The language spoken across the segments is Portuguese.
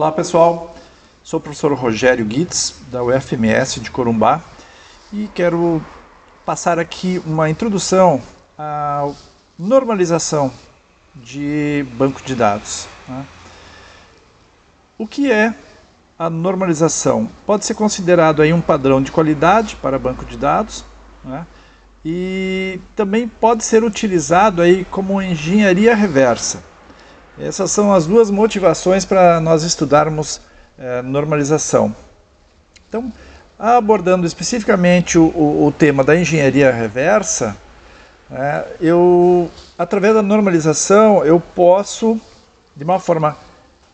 Olá pessoal, sou o professor Rogério Guitz, da UFMS de Corumbá, e quero passar aqui uma introdução à normalização de banco de dados. O que é a normalização? Pode ser considerado aí um padrão de qualidade para banco de dados, e também pode ser utilizado aí como engenharia reversa. Essas são as duas motivações para nós estudarmos normalização. Então, abordando especificamente o tema da engenharia reversa, através da normalização, eu posso, de uma forma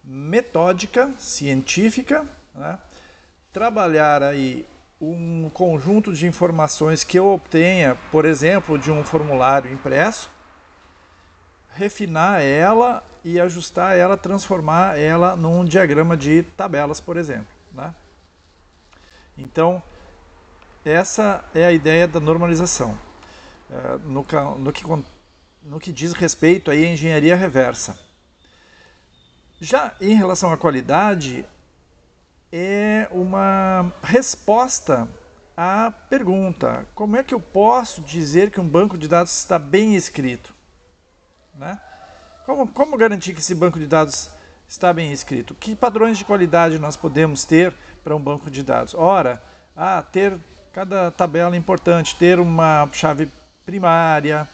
metódica, científica, trabalhar aí um conjunto de informações que eu obtenha, por exemplo, de um formulário impresso, refinar ela e ajustar ela, transformar ela num diagrama de tabelas, por exemplo. Então, essa é a ideia da normalização, no que diz respeito à engenharia reversa. Já em relação à qualidade, é uma resposta à pergunta: como é que eu posso dizer que um banco de dados está bem escrito? Como garantir que esse banco de dados está bem escrito? Que padrões de qualidade nós podemos ter para um banco de dados? Ora, ter cada tabela importante, ter uma chave primária,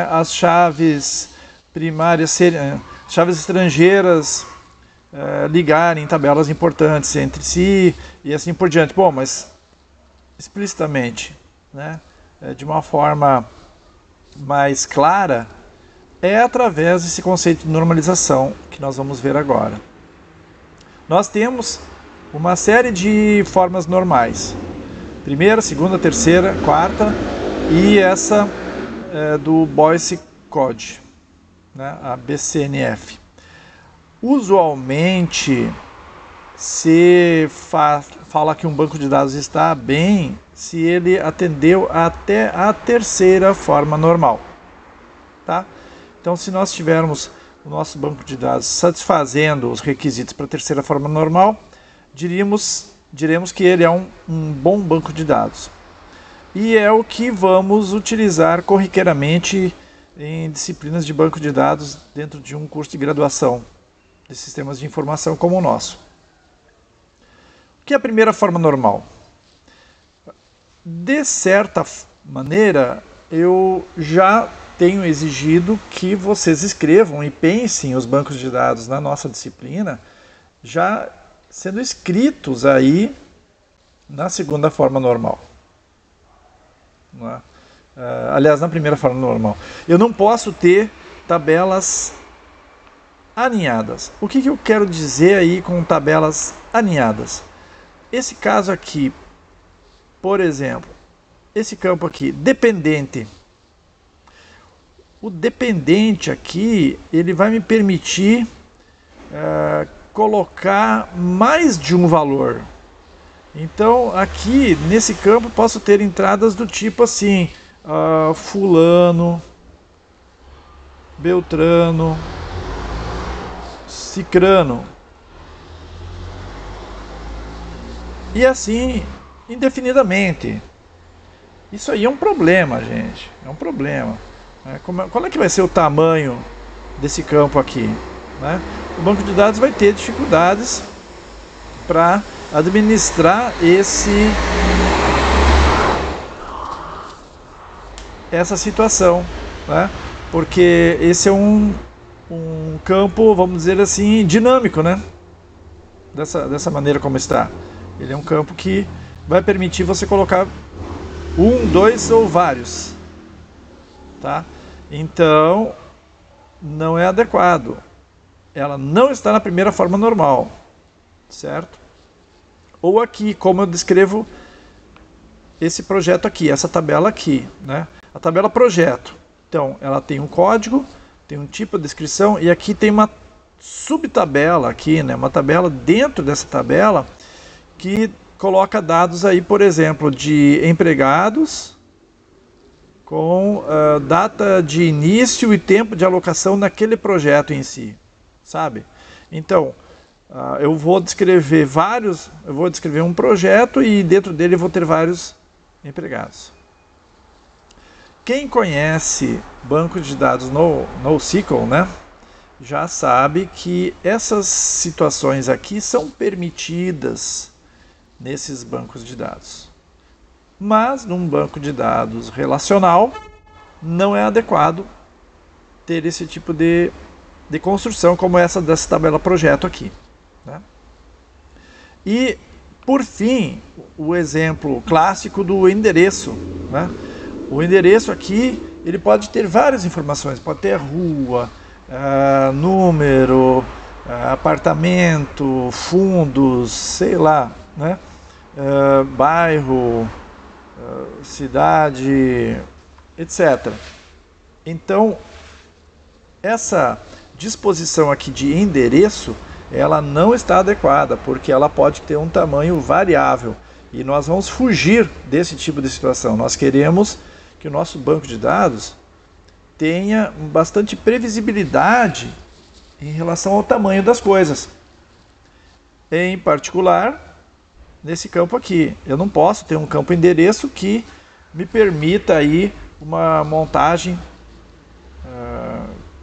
as chaves primárias, chaves estrangeiras ligarem tabelas importantes entre si e assim por diante. Bom, mas explicitamente, de uma forma mais clara, é através desse conceito de normalização que nós vamos ver agora. Nós temos uma série de formas normais. Primeira, segunda, terceira, quarta e essa do Boyce Code, a BCNF. Usualmente se fala que um banco de dados está bem se ele atendeu até a terceira forma normal. Então, se nós tivermos o nosso banco de dados satisfazendo os requisitos para a terceira forma normal, diremos que ele é um bom banco de dados. E é o que vamos utilizar corriqueiramente em disciplinas de banco de dados dentro de um curso de graduação de sistemas de informação como o nosso. O que é a primeira forma normal? De certa maneira, eu já tenho exigido que vocês escrevam e pensem os bancos de dados na nossa disciplina já sendo escritos aí na segunda forma normal. Aliás, na primeira forma normal. Eu não posso ter tabelas aninhadas. O que eu quero dizer aí com tabelas aninhadas? Esse caso aqui, por exemplo, esse campo aqui, dependente. O dependente aqui, ele vai me permitir colocar mais de um valor. Então, aqui, nesse campo, posso ter entradas do tipo assim, fulano, beltrano, cicrano. E assim, indefinidamente. Isso aí é um problema, gente. É um problema. Qual é que vai ser o tamanho desse campo aqui? O banco de dados vai ter dificuldades para administrar essa situação, porque esse é um campo, vamos dizer assim, dinâmico, dessa maneira como está. Ele é um campo que vai permitir você colocar um, dois ou vários. Então, não é adequado. Ela não está na primeira forma normal, certo? Ou aqui, como eu descrevo esse projeto aqui, essa tabela aqui, a tabela projeto. Então, ela tem um código, tem um tipo de descrição e aqui tem uma subtabela aqui, uma tabela dentro dessa tabela que coloca dados aí, por exemplo, de empregados, com data de início e tempo de alocação naquele projeto em si, sabe? Então, eu vou descrever um projeto e dentro dele eu vou ter vários empregados. Quem conhece banco de dados NoSQL, né, já sabe que essas situações aqui são permitidas nesses bancos de dados. Mas num banco de dados relacional não é adequado ter esse tipo de construção como essa dessa tabela projeto aqui, né? E por fim, o exemplo clássico do endereço, né? O endereço aqui, ele pode ter várias informações, pode ter rua, número, apartamento, fundos, sei lá, né? Bairro, cidade, etc. Então, essa disposição aqui de endereço, ela não está adequada, porque ela pode ter um tamanho variável. E nós vamos fugir desse tipo de situação. Nós queremos que o nosso banco de dados tenha bastante previsibilidade em relação ao tamanho das coisas. Em particular, nesse campo aqui, eu não posso ter um campo endereço que me permita aí uma montagem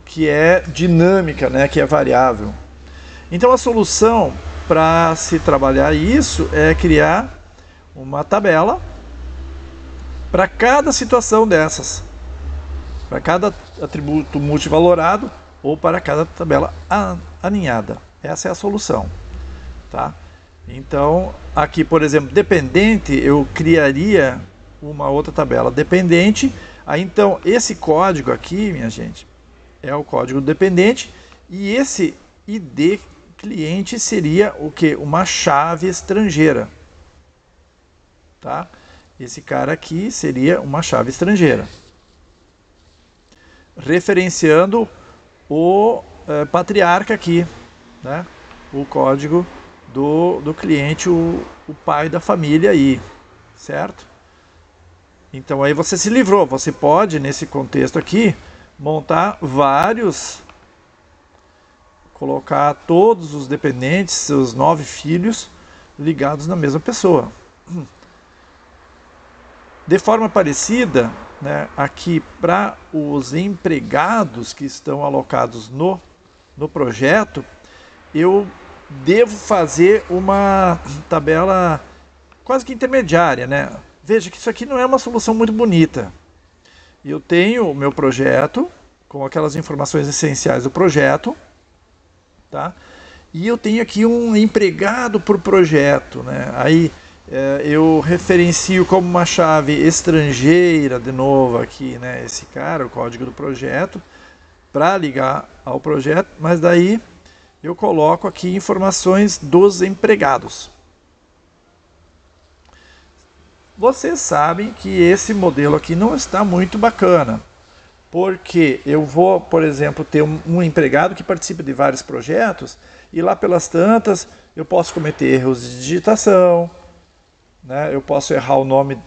que é dinâmica, né, que é variável. Então a solução para se trabalhar isso é criar uma tabela para cada situação dessas, para cada atributo multivalorado ou para cada tabela aninhada. Essa é a solução, tá? Então, aqui, por exemplo, dependente, eu criaria uma outra tabela dependente. Aí, então, esse código aqui, minha gente, é o código dependente, e esse ID cliente seria o que? Uma chave estrangeira, tá? Esse cara aqui seria uma chave estrangeira, referenciando o patriarca aqui, né? O código do cliente, o pai da família aí, certo? Então aí você se livrou, você pode, nesse contexto aqui, montar vários, colocar todos os dependentes, seus 9 filhos, ligados na mesma pessoa. De forma parecida, né, aqui para os empregados que estão alocados no projeto, eu devo fazer uma tabela quase que intermediária, né? Veja que isso aqui não é uma solução muito bonita. Eu tenho o meu projeto, com aquelas informações essenciais do projeto, tá? E eu tenho aqui um empregado por projeto, né? Aí eu referencio como uma chave estrangeira, de novo aqui, né? Esse cara, o código do projeto, para ligar ao projeto, mas daí eu coloco aqui informações dos empregados. Vocês sabem que esse modelo aqui não está muito bacana, porque eu vou, por exemplo, ter um empregado que participa de vários projetos e lá pelas tantas eu posso cometer erros de digitação, né? Eu posso errar o nome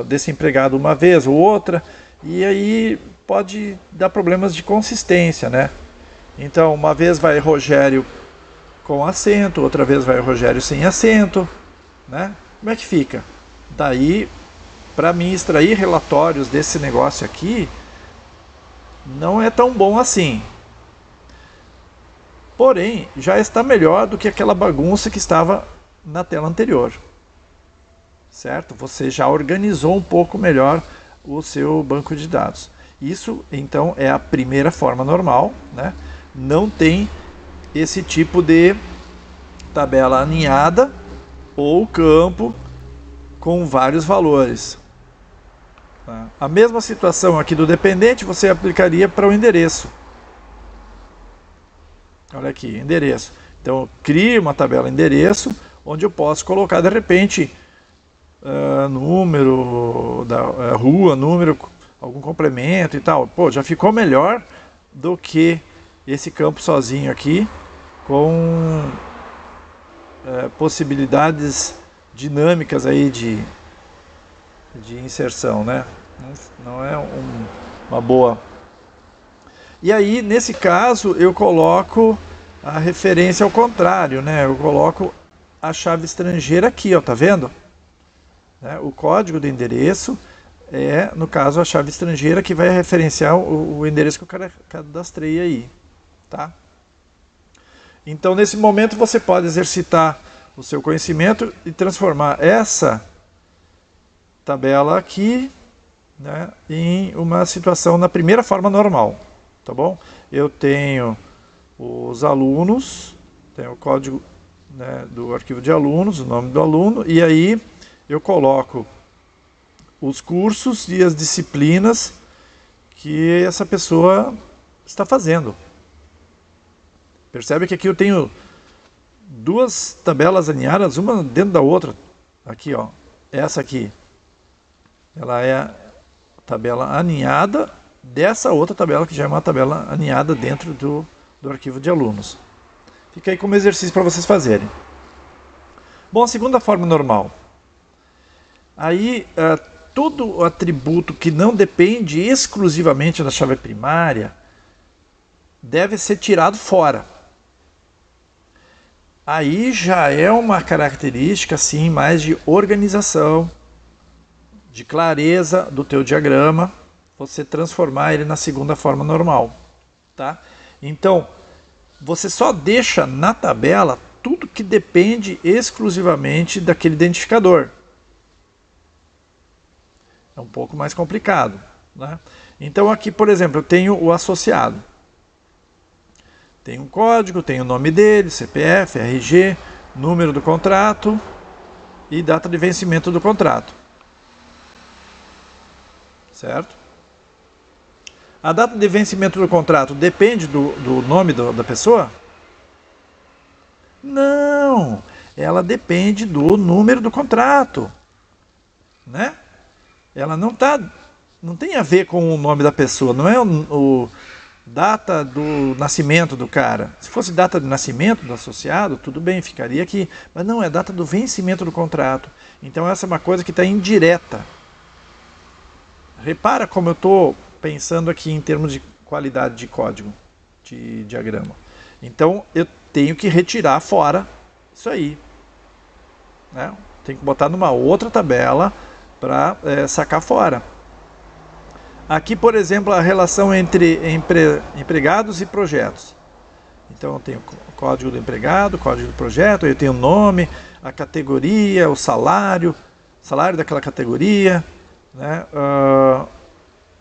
desse empregado uma vez ou outra, e aí pode dar problemas de consistência, né? Então, uma vez vai Rogério com acento, outra vez vai Rogério sem acento, né? Como é que fica? Daí, para mim extrair relatórios desse negócio aqui, não é tão bom assim. Porém, já está melhor do que aquela bagunça que estava na tela anterior. Certo? Você já organizou um pouco melhor o seu banco de dados. Isso, então, é a primeira forma normal, né? Não tem esse tipo de tabela aninhada ou campo com vários valores. Tá? A mesma situação aqui do dependente você aplicaria para o endereço. Olha aqui, endereço. Então, eu crio uma tabela endereço, onde eu posso colocar, de repente, número da rua, número, algum complemento e tal. Pô, já ficou melhor do que esse campo sozinho aqui, com possibilidades dinâmicas aí de inserção, né? Não é uma boa. E aí, nesse caso, eu coloco a referência ao contrário, né? Eu coloco a chave estrangeira aqui, ó, tá vendo? Né? O código do endereço é, no caso, a chave estrangeira que vai referenciar o endereço que eu cadastrei aí, tá? Então, nesse momento, você pode exercitar o seu conhecimento e transformar essa tabela aqui, né, em uma situação na primeira forma normal, tá bom? Eu tenho os alunos, tenho o código, né, do arquivo de alunos, o nome do aluno, e aí eu coloco os cursos e as disciplinas que essa pessoa está fazendo. Percebe que aqui eu tenho duas tabelas alinhadas, uma dentro da outra. Aqui, ó, essa aqui, ela é a tabela aninhada dessa outra tabela, que já é uma tabela aninhada dentro do arquivo de alunos. Fica aí como exercício para vocês fazerem. Bom, a segunda forma normal. Aí, todo o atributo que não depende exclusivamente da chave primária deve ser tirado fora. Aí já é uma característica assim, mais de organização, de clareza do teu diagrama, você transformar ele na segunda forma normal, tá? Então, você só deixa na tabela tudo que depende exclusivamente daquele identificador. É um pouco mais complicado, né? Então aqui, por exemplo, eu tenho o associado. Tem um código, tem o nome dele, CPF, RG, número do contrato e data de vencimento do contrato. Certo? A data de vencimento do contrato depende do nome da pessoa? Não! Ela depende do número do contrato. Né? Ela não tem a ver com o nome da pessoa, não é o data do nascimento do cara. Se fosse data de nascimento do associado, tudo bem, ficaria aqui. Mas não, é data do vencimento do contrato. Então essa é uma coisa que está indireta. Repara como eu estou pensando aqui em termos de qualidade de código, de diagrama. Então eu tenho que retirar fora isso aí. Né? Tenho que botar numa outra tabela para sacar fora. Aqui, por exemplo, a relação entre empregados e projetos. Então eu tenho o código do empregado, o código do projeto, eu tenho o nome, a categoria, o salário daquela categoria, né,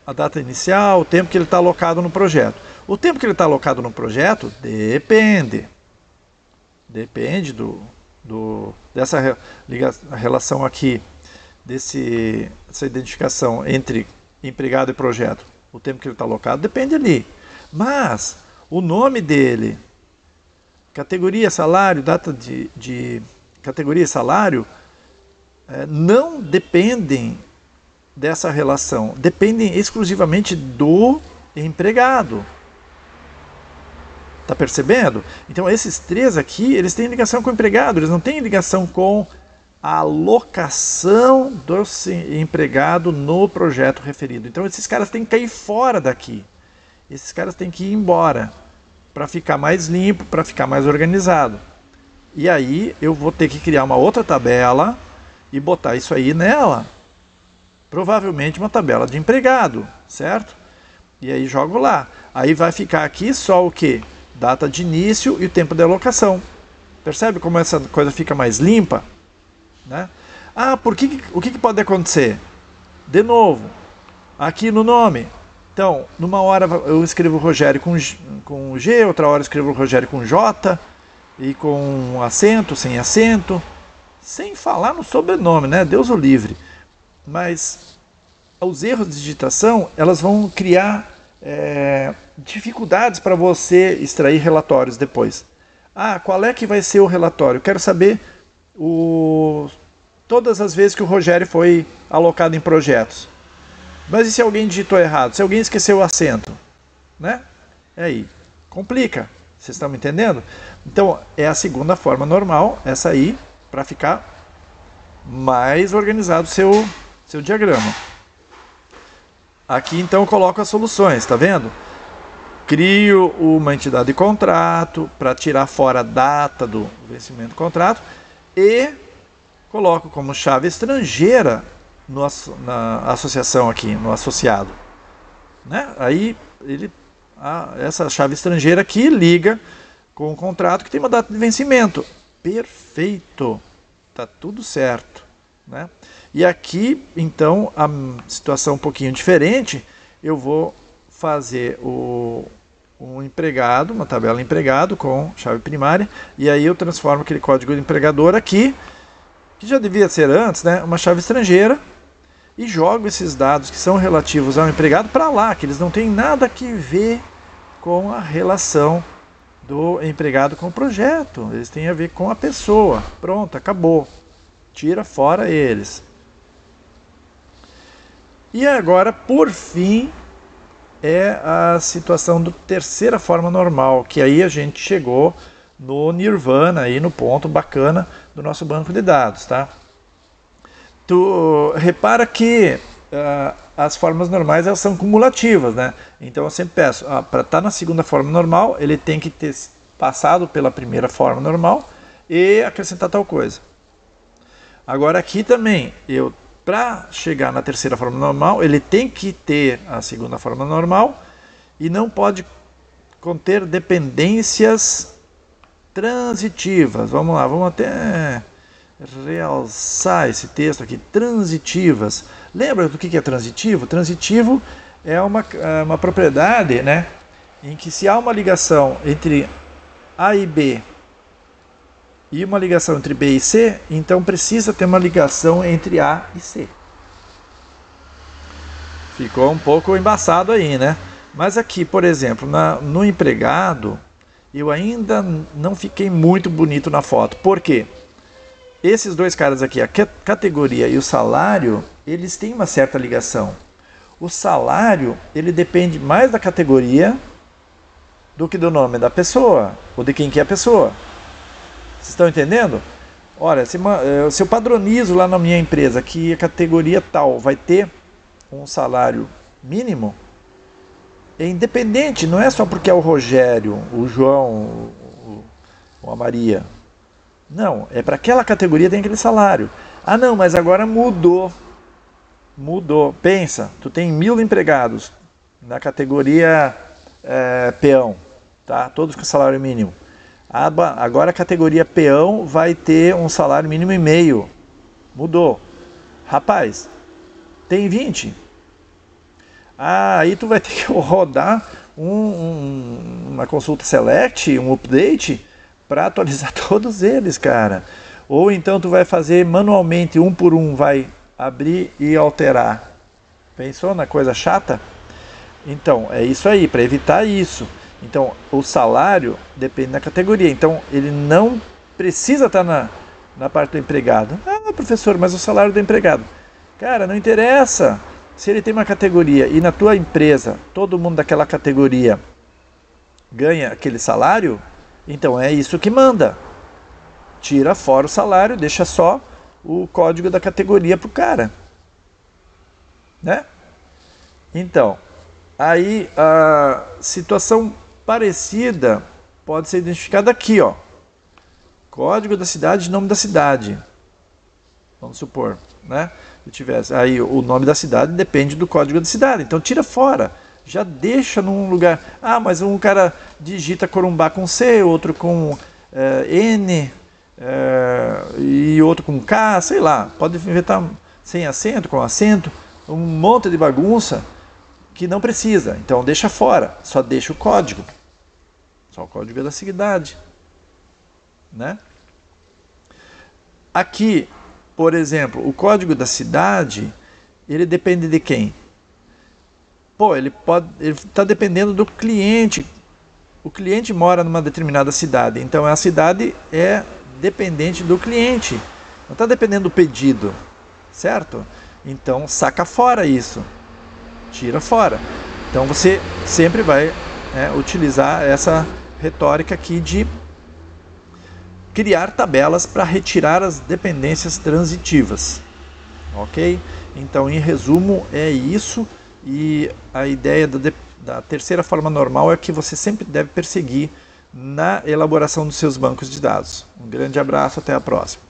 a data inicial, o tempo que ele está alocado no projeto. O tempo que ele está alocado no projeto depende dessa relação aqui, dessa identificação entre empregado e projeto. O tempo que ele está alocado depende ali. Mas o nome dele, categoria, salário, data de categoria e salário, não dependem dessa relação, dependem exclusivamente do empregado. Tá percebendo? Então esses três aqui, eles têm ligação com o empregado, eles não têm ligação com a alocação do empregado no projeto referido. Então esses caras têm que cair fora daqui. Esses caras têm que ir embora para ficar mais limpo, para ficar mais organizado. E aí eu vou ter que criar uma outra tabela e botar isso aí nela. Provavelmente uma tabela de empregado, certo? E aí jogo lá. Aí vai ficar aqui só o quê? Data de início e o tempo de alocação. Percebe como essa coisa fica mais limpa? Né? O que pode acontecer? De novo, aqui no nome. Então, numa hora eu escrevo Rogério com G, outra hora eu escrevo Rogério com J, e com acento, sem falar no sobrenome, né? Deus o livre. Mas os erros de digitação, elas vão criar dificuldades para você extrair relatórios depois. Qual é que vai ser o relatório? Quero saber todas as vezes que o Rogério foi alocado em projetos. Mas e se alguém digitou errado? Se alguém esqueceu o acento? Né? Aí, complica. Vocês estão me entendendo? Então, é a segunda forma normal, essa aí, para ficar mais organizado o seu diagrama. Aqui, então, eu coloco as soluções, tá vendo? crio uma entidade de contrato para tirar fora a data do vencimento do contrato e coloco como chave estrangeira na associação aqui, no associado. Né? Aí essa chave estrangeira aqui liga com o contrato que tem uma data de vencimento. Perfeito, tá tudo certo. Né? E aqui, então, a situação um pouquinho diferente, eu vou fazer um empregado, uma tabela empregado com chave primária, e aí eu transformo aquele código do empregador aqui, que já devia ser antes, né, uma chave estrangeira, e jogo esses dados que são relativos ao empregado para lá, que eles não têm nada que ver com a relação do empregado com o projeto, eles têm a ver com a pessoa. Pronto, acabou. Tira fora eles. E agora, por fim, é a situação da terceira forma normal, que aí a gente chegou no nirvana, aí no ponto bacana do nosso banco de dados, tá? Tu repara que as formas normais elas são cumulativas, né? Então eu sempre peço, para estar na segunda forma normal, ele tem que ter passado pela primeira forma normal e acrescentar tal coisa. Agora aqui também, para chegar na terceira forma normal, ele tem que ter a segunda forma normal e não pode conter dependências transitivas. Vamos lá, vamos até realçar esse texto aqui, transitivas. Lembra do que é transitivo? Transitivo é uma propriedade, né, em que se há uma ligação entre A e B e uma ligação entre B e C, então precisa ter uma ligação entre A e C. Ficou um pouco embaçado aí, né? Mas aqui, por exemplo, no empregado, eu ainda não fiquei muito bonito na foto. Por quê? Esses dois caras aqui, a categoria e o salário, eles têm uma certa ligação. O salário, ele depende mais da categoria do que do nome da pessoa, ou de quem que é a pessoa. Vocês estão entendendo? Olha, se eu padronizo lá na minha empresa que a categoria tal vai ter um salário mínimo, é independente, não é só porque é o Rogério, o João, ou a Maria. Não, é para aquela categoria tem aquele salário. Ah não, mas agora mudou. Mudou. Pensa, tu tem 1.000 empregados na categoria peão, tá? Todos com salário mínimo. Agora a categoria peão vai ter um salário mínimo e meio. Mudou. Rapaz, tem 20. Aí tu vai ter que rodar uma consulta select, um update, para atualizar todos eles, cara. Ou então tu vai fazer manualmente, um por um, vai abrir e alterar. Pensou na coisa chata? Então, é isso aí, para evitar isso. Então, o salário depende da categoria. Então, ele não precisa estar na parte do empregado. Ah, professor, mas o salário do empregado. Cara, não interessa. Se ele tem uma categoria e na tua empresa, todo mundo daquela categoria ganha aquele salário, então é isso que manda. Tira fora o salário, deixa só o código da categoria para o cara. Né? Então, aí a situação parecida pode ser identificada aqui, ó. Código da cidade, nome da cidade. Vamos supor, né? Se tivesse aí o nome da cidade depende do código da cidade. Então tira fora. Já deixa num lugar. Ah, mas um cara digita Corumbá com C, outro com N e outro com K, sei lá. Pode inventar sem acento, com acento, um monte de bagunça que não precisa. Então deixa fora, só deixa o código. Só o código da cidade. Né? Aqui, por exemplo, o código da cidade, ele depende de quem? Pô, ele está dependendo do cliente. O cliente mora numa determinada cidade, então a cidade é dependente do cliente. Não está dependendo do pedido, certo? Então saca fora isso, tira fora. Então você sempre vai utilizar essa retórica aqui de criar tabelas para retirar as dependências transitivas. Ok? Então, em resumo, é isso. E a ideia da terceira forma normal é que você sempre deve perseguir na elaboração dos seus bancos de dados. Um grande abraço, até a próxima.